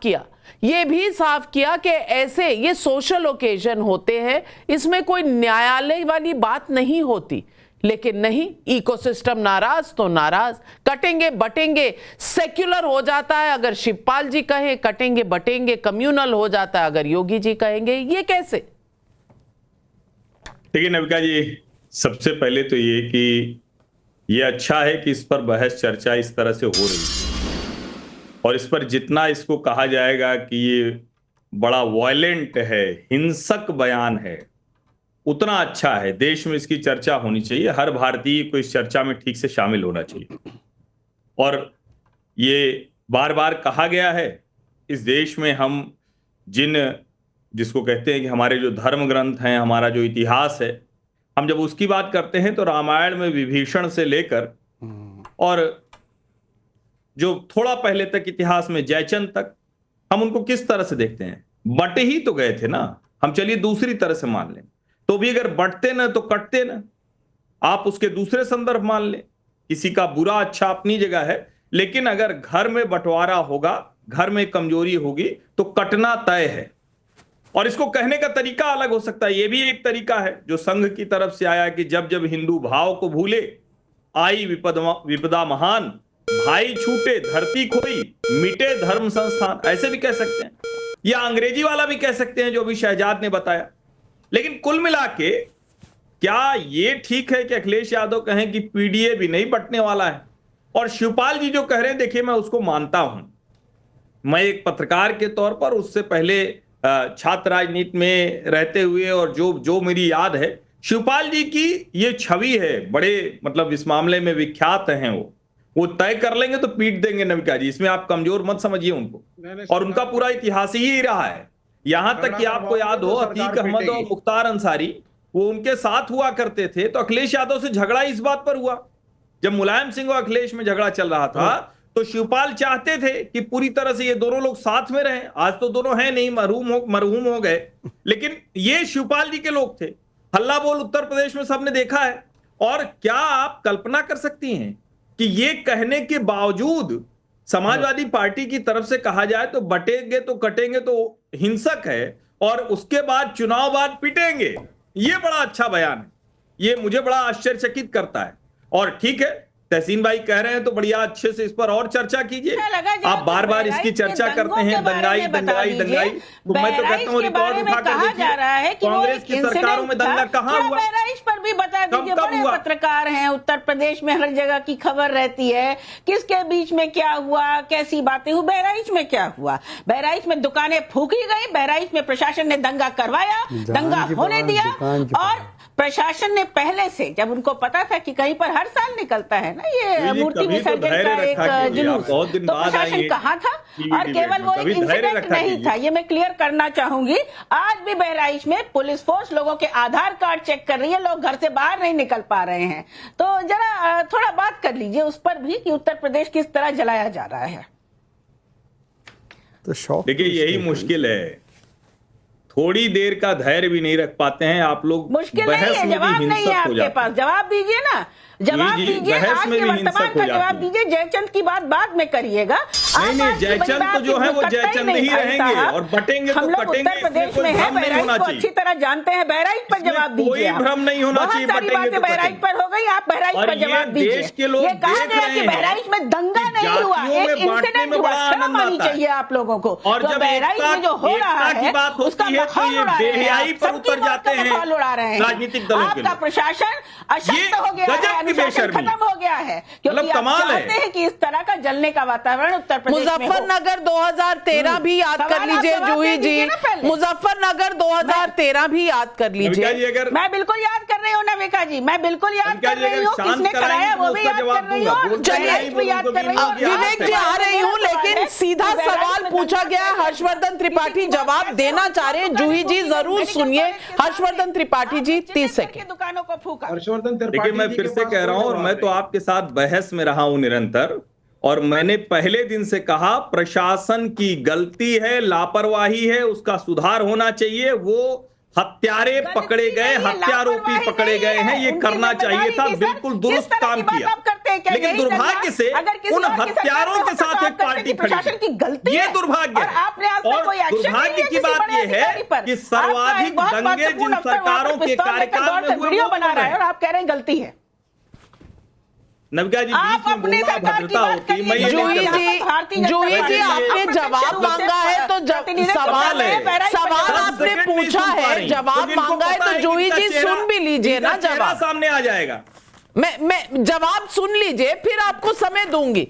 किया कि ऐसे ये सोशल ओकेजन होते हैं, इसमें कोई न्यायालय वाली बात नहीं होती। लेकिन नहीं, इकोसिस्टम नाराज तो नाराज, कटेंगे बटेंगे सेक्युलर हो जाता है अगर शिवपाल जी कहें, कटेंगे बटेंगे कम्युनल हो जाता है अगर योगी जी कहेंगे। ये कैसे? देखिए नविका जी, सबसे पहले तो ये कि ये अच्छा है कि इस पर बहस चर्चा इस तरह से हो रही है, और इस पर जितना इसको कहा जाएगा कि ये बड़ा वायलेंट है, हिंसक बयान है, उतना अच्छा है। देश में इसकी चर्चा होनी चाहिए, हर भारतीय को इस चर्चा में ठीक से शामिल होना चाहिए। और ये बार बार कहा गया है, इस देश में हम जिसको कहते हैं कि हमारे जो धर्म ग्रंथ हैं, हमारा जो इतिहास है, हम जब उसकी बात करते हैं तो रामायण में विभीषण से लेकर और जो थोड़ा पहले तक इतिहास में जयचंद तक, हम उनको किस तरह से देखते हैं? बट ही तो गए थे ना। हम चलिए दूसरी तरह से मान लें, तो भी अगर बंटते ना तो कटते ना। आप उसके दूसरे संदर्भ मान लें, किसी का बुरा अच्छा अपनी जगह है, लेकिन अगर घर में बंटवारा होगा, घर में कमजोरी होगी, तो कटना तय है। और इसको कहने का तरीका अलग हो सकता है। यह भी एक तरीका है जो संघ की तरफ से आया कि जब जब हिंदू भाव को भूले, आई विपदा महान, भाई छूटे धरती खोई, मिटे धर्म संस्थान, ऐसे भी कह सकते हैं, या अंग्रेजी वाला भी कह सकते हैं जो अभी शहजाद ने बताया। लेकिन कुल मिला के क्या ये ठीक है कि अखिलेश यादव कहें कि पीडीए भी नहीं बंटने वाला है? और शिवपाल जी जो कह रहे हैं, देखिए मैं उसको मानता हूं। मैं एक पत्रकार के तौर पर, उससे पहले छात्र राजनीति में रहते हुए, और जो मेरी याद है, शिवपाल जी की ये छवि है, बड़े मतलब इस मामले में विख्यात हैं। वो तय कर लेंगे तो पीट देंगे नविका जी, इसमें आप कमजोर मत समझिए उनको। और उनका पूरा इतिहास ही रहा है। यहां तक कि आपको याद हो, अतीक अहमद और मुख्तार अंसारी वो उनके साथ हुआ करते थे, तो अखिलेश यादव से झगड़ा इस बात पर हुआ, जब मुलायम सिंह और अखिलेश में झगड़ा चल रहा था, तो शिवपाल चाहते थे कि पूरी तरह से ये दोनों लोग साथ में रहें। आज तो दोनों हैं नहीं, मरहूम हो गए, लेकिन ये शिवपाल जी के लोग थे। हल्ला बोल उत्तर प्रदेश में सबने देखा है। और क्या आप कल्पना कर सकती हैं कि ये कहने के बावजूद समाजवादी पार्टी की तरफ से कहा जाए तो बटेंगे तो कटेंगे तो हिंसक है, और उसके बाद चुनाव बाद पिटेंगे? ये बड़ा अच्छा बयान है, ये मुझे बड़ा आश्चर्यचकित करता है। और ठीक है, तहसीन भाई कह रहे हैं तो बढ़िया, अच्छे से इस पर और चर्चा कीजिए। आप बार बार इसकी चर्चा करते हैं, दंगाई। तो मैं तो कहता हूँ रिकॉर्ड उठा कर देखिए, कांग्रेस की सरकारों में दंगा कहाँ हुआ? बहराइच पर भी बता दीजिए, बड़े पत्रकार हैं, उत्तर प्रदेश में हर जगह की खबर रहती है, किसके बीच में क्या हुआ, कैसी बातें हुई। बहराइच में क्या हुआ? बहराइच में दुकानें फूकी गई, बहराइच में प्रशासन ने दंगा करवाया, दंगा होने दिया। और प्रशासन ने पहले से, जब उनको पता था कि कहीं पर हर साल निकलता है ना ये मूर्ति विसर्जन का एक जुलूस, तो प्रशासन कहाँ था? और केवल वो एक इंसिडेंट नहीं था, ये मैं क्लियर करना चाहूंगी। आज भी बहराइच में पुलिस फोर्स लोगों के आधार कार्ड चेक कर रही है, लोग घर से बाहर नहीं निकल पा रहे हैं। तो जरा थोड़ा बात कर लीजिए उस पर भी कि उत्तर प्रदेश किस तरह जलाया जा रहा है। तो देखिए, यही मुश्किल है, थोड़ी देर का धैर्य भी नहीं रख पाते हैं आप लोग। मुश्किल नहीं है, जवाब नहीं है आपके पास, जवाब दीजिए ना, जवाब दीजिए, आज के वर्तमान का जवाब दीजिए। जयचंद की बात बाद में करिएगा। नहीं, जयचंद तो जो है वो जयचंद ही रहेंगे, और बटेंगे तो कटेंगे। उत्तर प्रदेश में है, बहराइच को अच्छी तरह जानते हैं, बहराइच पर जवाब दीजिए। कोई भ्रम नहीं होना चाहिए, बटेंगे तो बहराइच पर हो गई, आप बहराइच पर जवाब दीजिए। ये कहा गया कि बहराइच में दंगा नहीं हुआ, एक इंसिडेंट हुआ, शर्म आनी चाहिए आप लोगों को। और जब बहराइच में जो हो रहा है उसका माहौल उड़ा रहे हैं, पर उतर जाते हैं माहौल उड़ा रहे हैं, राजनीतिक दलों के आपका प्रशासन अशक्त हो गया है, की बेशर्मी, खत्म हो गया है, क्योंकि मतलब कमाल आप चाहते हैं कि इस तरह का जलने का वातावरण उत्तर प्रदेश में हो। मुजफ्फरनगर 2013 भी याद कर लीजिए जूही जी, मुजफ्फरनगर 2013 भी याद कर लीजिए। मैं बिल्कुल याद कर रही हूँ नविका जी, मैं बिल्कुल याद कर रही हूँ, किसने कराया वो भी याद कर रही हूँ, चलिए भी याद कर रही हूँ। विवेक जी आ रही हूँ, लेकिन सीधा सवाल पूछा गया, हर्षवर्धन त्रिपाठी जवाब देना चाह रहे हैं। जूही जी जरूर सुनिए, हर्षवर्धन त्रिपाठी जी 30 सेकंड। दुकानों को फूका। हर्षवर्धन देखिए, मैं फिर से कह रहा हूं, और मैं तो आपके साथ बहस में रहा हूं निरंतर, और मैंने पहले दिन से कहा प्रशासन की गलती है, लापरवाही है, उसका सुधार होना चाहिए। वो हत्यारे पकड़े गए, हत्यारोपी पकड़े गए हैं, ये करना चाहिए था, बिल्कुल दुरुस्त काम किया। लेकिन दुर्भाग्य से उन हत्यारों के साथ एक पार्टी खड़ी है, ये दुर्भाग्य है। और दुर्भाग्य की बात यह है कि सर्वाधिक दंगे जिन सरकारों के कार्यकाल में हुए वीडियो बना रहा है और आप कह रहे हैं गलती है। नविका जी, बीच में बोलना भद्रता होती है। जूही जी आपने जवाब मांगा है तो सवाल आपने पूछा है, जवाब मांगा है तो जूही जी सुन भी लीजिए ना, जवाब सामने आ जाएगा। मैं जवाब सुन लीजिए, फिर आपको समय दूंगी।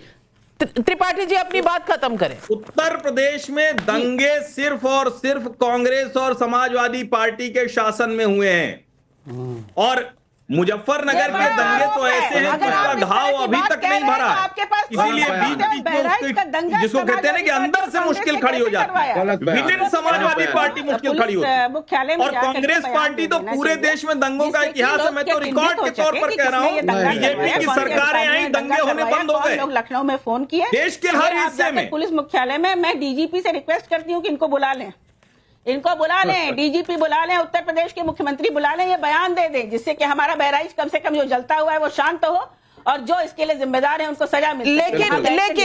त्रिपाठी जी अपनी बात खत्म करें। उत्तर प्रदेश में दंगे सिर्फ और सिर्फ कांग्रेस और समाजवादी पार्टी के शासन में हुए हैं, और मुजफ्फरनगर के दंगे तो ऐसे हैं जिसका घाव अभी तक नहीं भरा, इसीलिए बीच बीच में जिसको कहते हैं ना कि अंदर से मुश्किल खड़ी हो जाती है, विदिन समाजवादी पार्टी मुश्किल खड़ी होती है। और कांग्रेस पार्टी तो पूरे देश में दंगों का इतिहास है। मैं तो रिकॉर्ड के तौर पर कह रहा हूँ, बीजेपी की सरकारें आई, दंगे होने बंद हो गए। लोग लखनऊ में फोन किए, देश के हर हिस्से में। पुलिस मुख्यालय में मैं डीजीपी से रिक्वेस्ट करती हूँ कि इनको बुला लें, इनको बुला लें, डीजीपी बुला लें, उत्तर प्रदेश के मुख्यमंत्री बुला लें, ये बयान दे दें, जिससे कि हमारा बहराइच कम से कम जो जलता हुआ है वो शांत हो, और जो इसके लिए जिम्मेदार है उनको सजा मिले। लेकिन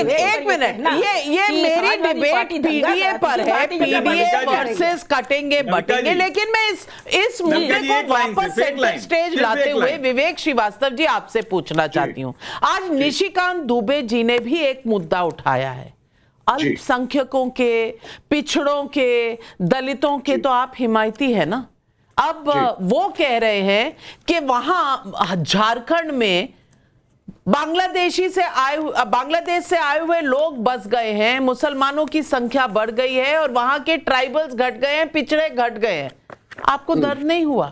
एक मिनट, ये मेरी डिबेट पीडीए पर है, पीडीए वर्सेस कटेंगे बटेंगे, लेकिन मैं इस मुद्दे को वापस सेंटर स्टेज लाते हुए विवेक श्रीवास्तव जी आपसे पूछना चाहती हूँ। आज निशिकांत दुबे जी ने भी एक मुद्दा उठाया है, अल्पसंख्यकों के, पिछड़ों के, दलितों के तो आप हिमायती है ना। अब वो कह रहे हैं कि वहां झारखंड में बांग्लादेश से आए हुए लोग बस गए हैं, मुसलमानों की संख्या बढ़ गई है और वहां के ट्राइबल्स घट गए हैं, पिछड़े घट गए हैं। आपको दर्द नहीं हुआ?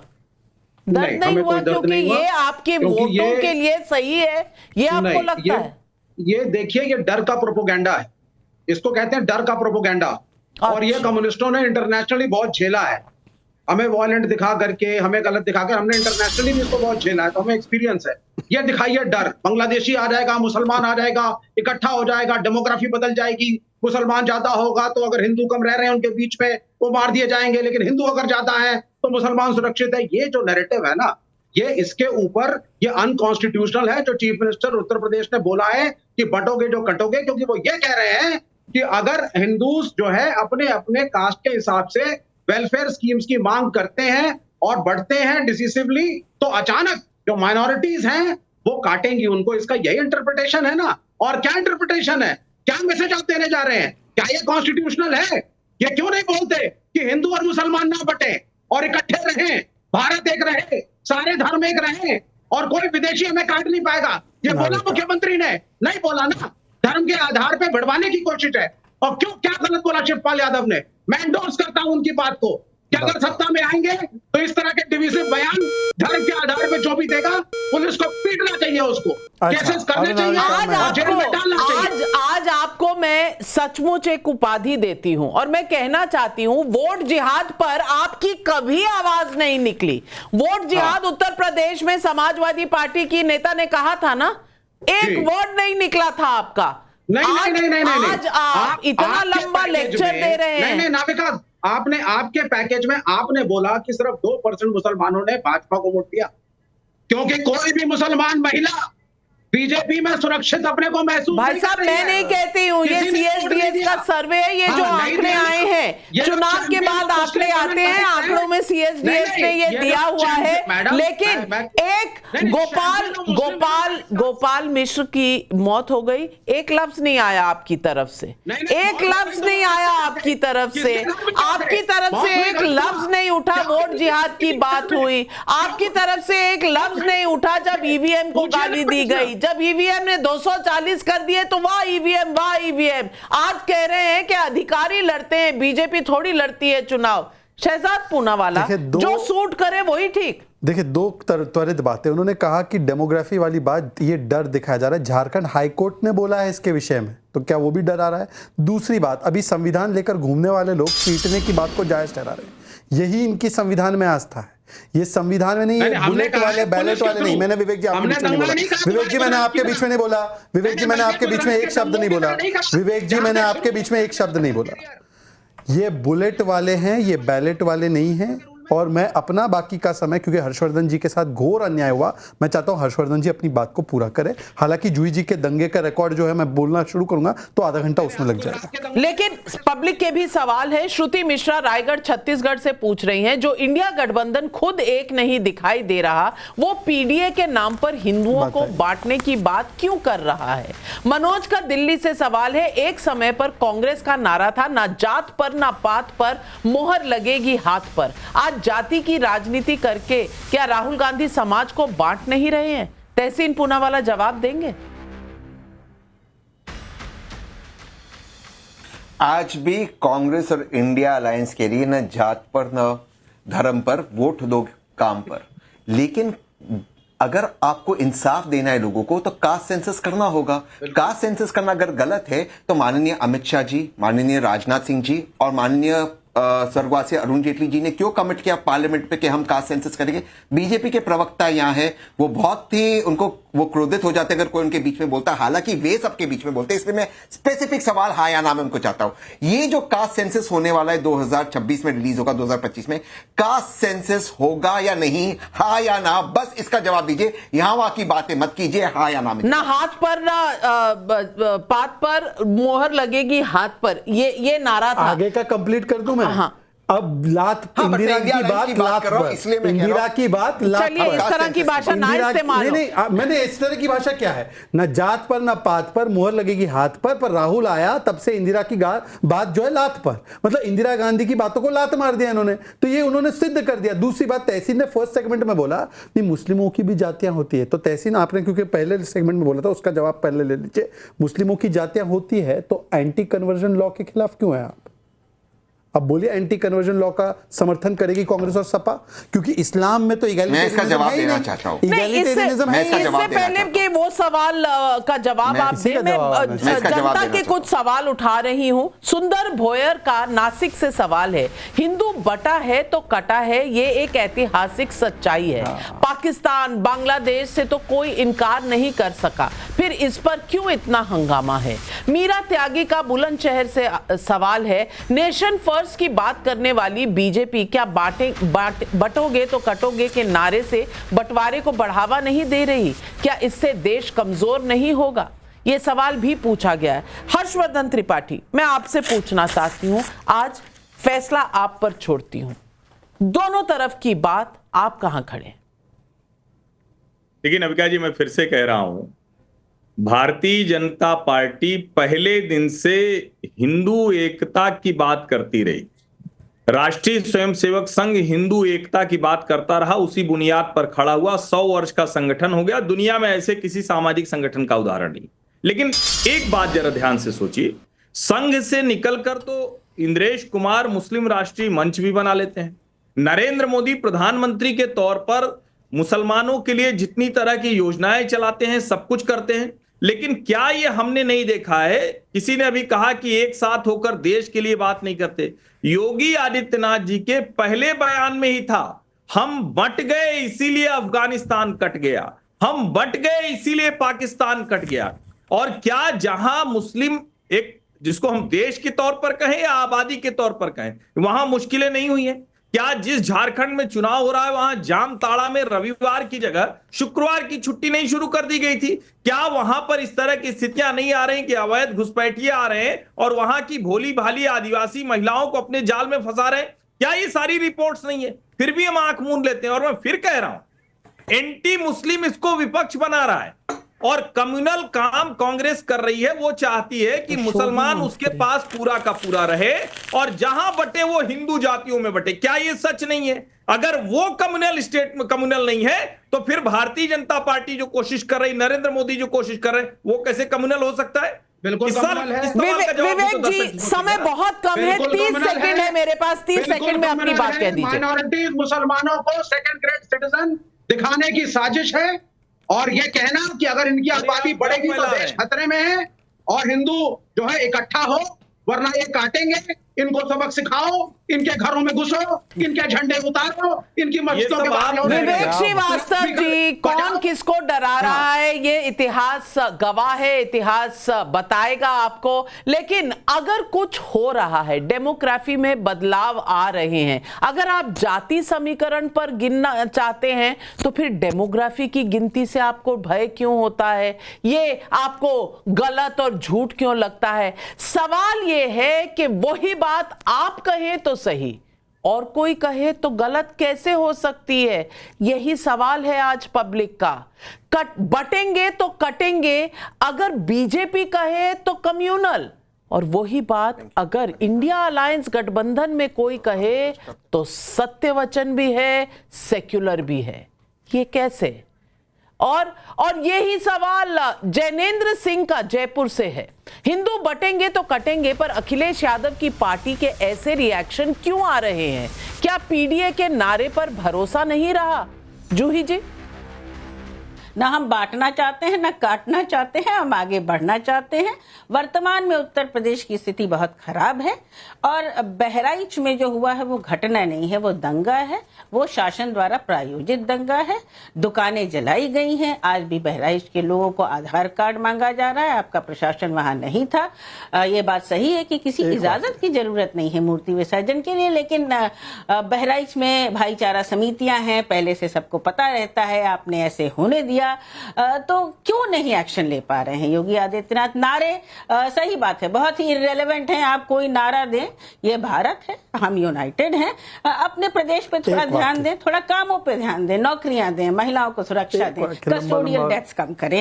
दर्द नहीं हुआ क्योंकि ये आपके वोटों के लिए सही है, ये आपको लगता है? ये देखिए, ये डर का प्रोपोगेंडा है, इसको कहते हैं डर का प्रोपोगेंडा। और ये कम्युनिस्टों ने इंटरनेशनली बहुत झेला है, हमें वॉयलेंट दिखा करके, हमें गलत दिखाकर, हमने इंटरनेशनली भी इसको बहुत झेला है, तो हमें एक्सपीरियंस है। ये दिखाइए डर, बांग्लादेशी आ जाएगा, मुसलमान आ जाएगा, इकट्ठा हो जाएगा, डेमोग्राफी बदल जाएगी, मुसलमान ज्यादा होगा तो अगर हिंदू कम रह रहे हैं उनके बीच में वो मार दिए जाएंगे, लेकिन हिंदू अगर ज्यादा है तो मुसलमान सुरक्षित है। ये जो नैरेटिव है ना, ये इसके ऊपर ये अनकॉन्स्टिट्यूशनल है। जो चीफ मिनिस्टर उत्तर प्रदेश ने बोला है कि बटोगे जो कटोगे, क्योंकि वो ये कह रहे हैं कि अगर हिंदूज जो है अपने अपने कास्ट के हिसाब से वेलफेयर स्कीम्स की मांग करते हैं और बढ़ते हैं डिसिसिवली, तो अचानक जो माइनॉरिटीज हैं वो काटेंगी उनको। इसका यही इंटरप्रिटेशन है ना। और क्या इंटरप्रिटेशन है, क्या मैसेज आप देने जा रहे हैं? क्या ये कॉन्स्टिट्यूशनल है? ये क्यों नहीं बोलते कि हिंदू और मुसलमान ना बटे और इकट्ठे रहें, भारत एक रहे, सारे धर्म एक रहे और कोई विदेशी हमें काट नहीं पाएगा? ये बोला मुख्यमंत्री ने? नहीं बोला ना। धर्म के आधार पे बढ़वाने की कोशिश है। और क्यों, क्या गलत बोला शिवपाल यादव ने? मैं एंडोर्स करता हूं उनकी बात को कि अगर सत्ता में आएंगे तो इस तरह के डिविजिव बयान धर्म के आधार पे जो भी देगा, पुलिस को पीटना चाहिए, उसको केसेस करने चाहिए, जेल में डालना चाहिए। आज आपको मैं सचमुच एक उपाधि देती हूं और मैं कहना चाहती हूं, वोट जिहाद पर आपकी कभी आवाज नहीं निकली। वोट जिहाद उत्तर प्रदेश में समाजवादी पार्टी की नेता ने कहा था ना, एक वर्ड नहीं निकला था आपका। नहीं, आज आप इतना लंबा लेक्चर दे रहे हैं। नहीं नाविका, आपने आपके पैकेज में आपने बोला कि सिर्फ 2% मुसलमानों ने भाजपा को वोट दिया, क्योंकि कोई भी मुसलमान महिला बीजेपी में सुरक्षित अपने को महसूस भाई साहब, मैं नहीं कहती हूँ, ये सीएसडीएस का सर्वे है, ये जो आंकड़े आए हैं चुनाव के बाद आंकड़े आते हैं, आंकड़ों में सीएसडीएस ने ये दिया हुआ है। लेकिन एक गोपाल मिश्र की मौत हो गई, एक लफ्ज नहीं आया आपकी तरफ से, एक लफ्ज नहीं आया आपकी तरफ से एक लफ्ज नहीं उठा वोट जिहाद की बात हुई, आपकी तरफ से एक लफ्ज नहीं उठा जब ईवीएम को गाली दी गई, जब ईवीएम ने 240 कर दिए तो वाह ईवीएम वाह ईवीएम। आज कह रहे हैं कि अधिकारी लड़ते हैं, बीजेपी थोड़ी लड़ती है चुनाव। शहजाद पूनावाला, जो सूट करे वही ठीक। देखिए, दो त्वरित बातें। उन्होंने कहा कि डेमोग्राफी वाली बात, ये डर दिखाया जा रहा है, झारखंड हाईकोर्ट ने बोला है इसके विषय में, तो क्या वो भी डर आ रहा है? दूसरी बात, अभी संविधान लेकर घूमने वाले लोग पीटने की बात को जायज ठहरा रहे हैं। यही इनकी संविधान में आस्था है। ये संविधान में नहीं है, बुलेट वाले बैलेट वाले नहीं। मैंने विवेक जी आपके बीच में नहीं बोला, विवेक जी मैंने आपके बीच में नहीं बोला, विवेक जी मैंने आपके बीच में एक शब्द नहीं बोला, विवेक जी मैंने आपके बीच में एक शब्द नहीं बोला। ये बुलेट वाले हैं, ये बैलेट वाले नहीं हैं। और मैं अपना बाकी का समय, क्योंकि हर्षवर्धन जी के साथ घोर अन्याय हुआ, मैं चाहता हूं हर्षवर्धन जी अपनी बात को पूरा करें। हालांकि जूही जी के दंगे का रिकॉर्ड जो है मैं बोलना शुरू करूंगा तो आधा घंटा उसमें लग जाएगा। लेकिन पब्लिक के भी सवाल है। श्रुति मिश्रा रायगढ़ छत्तीसगढ़ से पूछ रही हैं, जो इंडिया गठबंधन खुद एक नहीं दिखाई दे रहा, वो पीडीए के नाम पर हिंदुओं को बांटने की बात क्यों कर रहा है? मनोज का दिल्ली से सवाल है, एक समय पर कांग्रेस का नारा था ना जात पर ना पात पर, मोहर लगेगी हाथ पर। आज जाति की राजनीति करके क्या राहुल गांधी समाज को बांट नहीं रहे हैं? तहसीन पूनावाला जवाब देंगे। आज भी कांग्रेस और इंडिया अलायंस के लिए न जात पर न धर्म पर वोट दो काम पर, लेकिन अगर आपको इंसाफ देना है लोगों को तो कास्ट सेंसस करना होगा। कास्ट सेंसस करना अगर गलत है तो माननीय अमित शाह जी, माननीय राजनाथ सिंह जी और माननीय स्वर्गवासी अरुण जेटली जी ने क्यों कमिट किया पार्लियामेंट पे कि हम कास्ट सेंसस करेंगे? बीजेपी के प्रवक्ता यहाँ है, वो बहुत ही वो क्रोधित हो जाते अगर कोई उनके बीच में बोलता है, हालांकि वे सबके बीच में बोलते हैं। इसलिए मैं स्पेसिफिक सवाल हाँ या ना में उनको चाहता हूं। ये जो कास्ट सेंसस होने वाला है 2026 में रिलीज होगा, 2025 में कास्ट सेंसस होगा या नहीं, हाँ या ना, बस इसका जवाब दीजिए। यहां वहां की बातें मत कीजिए, हाँ या ना में। ना हाथ पर ना पात पर, मोहर लगेगी हाथ पर, ये नारा था। आगे का कंप्लीट कर दूं मैं? हाँ। अब लात इंदिरा की बात लात पर, इंदिरा की बात लात पर। इस तरह की भाषा ना इस्तेमाल। नहीं, मैंने इस तरह की भाषा क्या है, ना जात पर ना पात पर, मोहर लगेगी हाथ पर राहुल आया तब से इंदिरा की बात जो है लात पर, मतलब इंदिरा गांधी की बातों को लात मार दिया इन्होंने, तो ये उन्होंने सिद्ध कर दिया। दूसरी बात, तहसीन ने फर्स्ट सेगमेंट में बोला नहीं मुस्लिमों की भी जातियां होती है, तो तहसीन आपने क्योंकि पहले सेगमेंट में बोला था उसका जवाब पहले ले लीजिए। मुस्लिमों की जातियां होती है तो एंटी कन्वर्जन लॉ के खिलाफ क्यों है आप? अब बोलिए, एंटी कन्वर्जन लॉ का समर्थन करेगी कांग्रेस और सपा? क्योंकि इस्लाम में तो इसका जवाब देना चाहता हूं। इससे पहले कि वो सवाल का जवाब आप दें, मैं जनता के कुछ सवाल उठा रही हूं। सुंदर भोयर का नासिक से सवाल है, हिंदू बटा है तो कटा है, ये एक ऐतिहासिक सच्चाई है। पाकिस्तान बांग्लादेश से तो कोई इनकार नहीं कर सका, फिर इस पर क्यों इतना हंगामा है? मीरा त्यागी का बुलंदशहर से सवाल है, नेशन फर्स्ट की बात करने वाली बीजेपी क्या बटोगे तो कटोगे के नारे से बंटवारे को बढ़ावा नहीं दे रही? क्या इससे देश कमजोर नहीं होगा? यह सवाल भी पूछा गया है। हर्षवर्धन त्रिपाठी, मैं आपसे पूछना चाहती हूं, आज फैसला आप पर छोड़ती हूं, दोनों तरफ की बात आप कहां खड़े? लेकिन अविका जी, मैं फिर से कह रहा हूं, भारतीय जनता पार्टी पहले दिन से हिंदू एकता की बात करती रही। राष्ट्रीय स्वयंसेवक संघ हिंदू एकता की बात करता रहा, उसी बुनियाद पर खड़ा हुआ, 100 वर्ष का संगठन हो गया। दुनिया में ऐसे किसी सामाजिक संगठन का उदाहरण नहीं। लेकिन एक बात जरा ध्यान से सोचिए, संघ से निकलकर तो इंद्रेश कुमार मुस्लिम राष्ट्रीय मंच भी बना लेते हैं। नरेंद्र मोदी प्रधानमंत्री के तौर पर मुसलमानों के लिए जितनी तरह की योजनाएं चलाते हैं, सब कुछ करते हैं। लेकिन क्या ये हमने नहीं देखा है, किसी ने अभी कहा कि एक साथ होकर देश के लिए बात नहीं करते। योगी आदित्यनाथ जी के पहले बयान में ही था, हम बंट गए इसीलिए अफगानिस्तान कट गया, हम बंट गए इसीलिए पाकिस्तान कट गया। और क्या जहां मुस्लिम एक, जिसको हम देश के तौर पर कहें या आबादी के तौर पर कहें, वहां मुश्किलें नहीं हुई हैं? क्या जिस झारखंड में चुनाव हो रहा है वहां जामताड़ा में रविवार की जगह शुक्रवार की छुट्टी नहीं शुरू कर दी गई थी? क्या वहां पर इस तरह की स्थितियां नहीं आ रही कि अवैध घुसपैठिए आ रहे हैं और वहां की भोली भाली आदिवासी महिलाओं को अपने जाल में फंसा रहे हैं? क्या ये सारी रिपोर्ट्स नहीं है? फिर भी हम आंख मूंद लेते हैं। और मैं फिर कह रहा हूं, एंटी मुस्लिम इसको विपक्ष बना रहा है। और कम्युनल काम कांग्रेस कर रही है। वो चाहती है कि मुसलमान उसके पास पूरा का पूरा रहे और जहां बटे वो हिंदू जातियों में बटे। क्या ये सच नहीं है? अगर वो कम्युनल स्टेट में कम्युनल नहीं है तो फिर भारतीय जनता पार्टी जो कोशिश कर रही, नरेंद्र मोदी जो कोशिश कर रहे हैं, वो कैसे कम्युनल हो सकता है? बिल्कुल कम्युनल है। विवेक जी, समय बहुत कम है, 30 सेकंड है मेरे पास, 30 सेकंड में अपनी बात कह दीजिए। माइनॉरिटी मुसलमानों को सेकंड ग्रेड सिटीजन दिखाने की साजिश है और ये कहना कि अगर इनकी आबादी बढ़ेगी तो देश खतरे में है और हिंदू जो है इकट्ठा हो, वरना ये काटेंगे। इनको सबक सिखाओ, इनके घरों में घुसो, इनके झंडे उतारो, इनकी मस्जिदों के बाहर। विवेक श्रीवास्तव जी, कौन किसको डरा रहा है ये इतिहास गवाह है, इतिहास बताएगा आपको। लेकिन अगर कुछ हो रहा है, डेमोग्राफी में बदलाव आ रहे हैं, अगर आप जाति समीकरण पर गिनना चाहते हैं तो फिर डेमोग्राफी की गिनती से आपको भय क्यों होता है? ये आपको गलत और झूठ क्यों लगता है? सवाल ये है कि वही बात आप कहें तो सही और कोई कहे तो गलत कैसे हो सकती है? यही सवाल है आज पब्लिक का। बटेंगे तो कटेंगे, अगर बीजेपी कहे तो कम्युनल, और वही बात अगर इंडिया अलायंस गठबंधन में कोई कहे तो सत्यवचन भी है, सेक्युलर भी है। ये कैसे? और यही सवाल जैनेंद्र सिंह का जयपुर से है। हिंदू बटेंगे तो कटेंगे पर अखिलेश यादव की पार्टी के ऐसे रिएक्शन क्यों आ रहे हैं? क्या पीडीए के नारे पर भरोसा नहीं रहा? जूही जी, ना हम बांटना चाहते हैं, ना काटना चाहते हैं, हम आगे बढ़ना चाहते हैं। वर्तमान में उत्तर प्रदेश की स्थिति बहुत खराब है और बहराइच में जो हुआ है वो घटना नहीं है, वो दंगा है, वो शासन द्वारा प्रायोजित दंगा है। दुकानें जलाई गई हैं, आज भी बहराइच के लोगों को आधार कार्ड मांगा जा रहा है, आपका प्रशासन वहां नहीं था। ये बात सही है कि किसी इजाजत की जरूरत नहीं है मूर्ति विसर्जन के लिए, लेकिन बहराइच में भाईचारा समितियां हैं, पहले से सबको पता रहता है, आपने ऐसे होने दिया तो क्यों नहीं एक्शन ले पा रहे हैं योगी आदित्यनाथ? नारे सही बात है, बहुत ही इररिलेवेंट हैं। आप कोई नारा दें, ये भारत है, हम यूनाइटेड हैं। अपने प्रदेश पे थोड़ा ध्यान दें, थोड़ा कामों पे ध्यान दें, नौकरियां दें, महिलाओं को सुरक्षा दें, कस्टोडियल डेथ्स कम करें।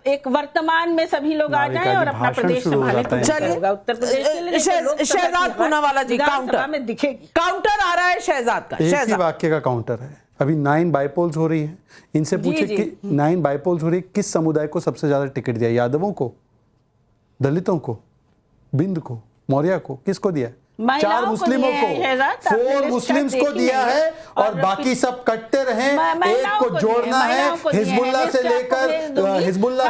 एक वर्तमान में सभी लोग आ जाएं और अपना प्रदेश संभालें तो होगा उत्तर प्रदेश के लिए। शहजाद पूनावाला जी, काउंटर में दिखेगी, काउंटर आ रहा है शहजाद का। एक ही वाक्य का काउंटर है। अभी 9 बाइपोल्स हो रही है, इनसे पूछे कि 9 बाइपोल्स हो रही है, किस समुदाय को सबसे ज्यादा टिकट दिया? यादवों को, दलितों को, बिंद को, मौर्य को, किसको दिया? 4 मुस्लिमों को, 4 मुस्लिम्स को दिया है और बाकी सब कटते रहे। एक को जोड़ना है, हिजबुल्लाह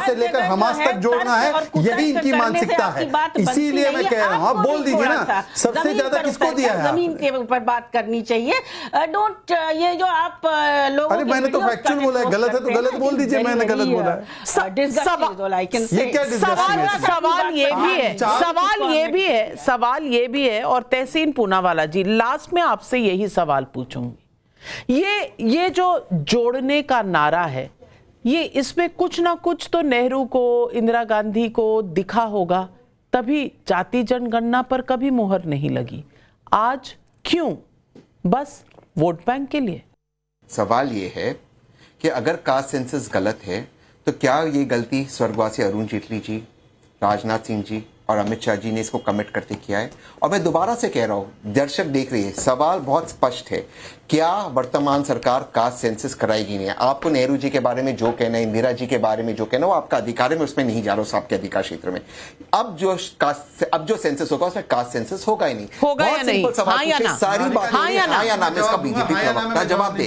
से लेकर हमास तक जोड़ना है, यही इनकी मानसिकता है। इसीलिए मैं कह रहा हूँ, आप बोल दीजिए ना, सबसे ज्यादा किसको दिया है? जमीन के ऊपर बात करनी चाहिए। डोंट ये जो आप लोगों, अरे मैंने तो फैक्चुअल बोला है, गलत है तो गलत बोल दीजिए, मैंने गलत बोला है। सवाल ये भी है और तहसीन पूनावाला जी, लास्ट में आपसे यही सवाल पूछूंगी। ये जो जोड़ने का नारा है, ये इसमें कुछ ना कुछ तो नेहरू को, इंदिरा गांधी को दिखा होगा, तभी जाति जनगणना पर कभी मुहर नहीं लगी। आज क्यों? बस वोट बैंक के लिए। सवाल ये है कि अगर कास्ट सेंसस गलत है तो क्या ये गलती स्वर्गवासी अरुण जेटली जी, राजनाथ सिंह जी और अमित शाह जी ने इसको कमिट करते किया है? और मैं दोबारा से कह रहा हूं, दर्शक देख रही है, सवाल बहुत स्पष्ट है, क्या वर्तमान सरकार कास्ट सेंसस कराएगी? नहीं? आपको नेहरू जी के बारे में जो कहना है, इंदिरा जी के बारे में जो कहना है, वो आपका अधिकार है, मैं उसमें नहीं जा रहा हूं, आपके अधिकार क्षेत्र में। अब जो सेंसस होगा उसमें कास्ट सेंसस होगा ही नहीं। होगा या नहीं? हाँ या ना? सारी बात हाँ या ना में इसका बीजेपी प्रवक्ता जवाब दे।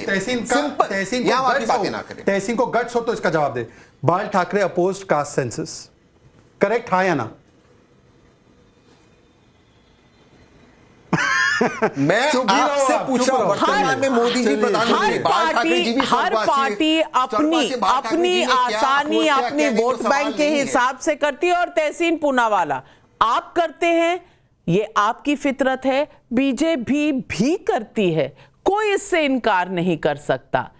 तहसीन को गट्स हो तो इसका जवाब दे। बाल Thackeray opposed caste census, correct? हाँ या ना? मैं आपसे पूछ रहा हूं, वर्तमान में मोदी जी प्रधानमंत्री, हर पार्टी अपनी आसानी, अपने वोट बैंक के हिसाब से करती है। और तहसीन पूनावाला, आप करते हैं, ये आपकी फितरत है, बीजेपी भी करती है, कोई इससे इनकार नहीं कर सकता।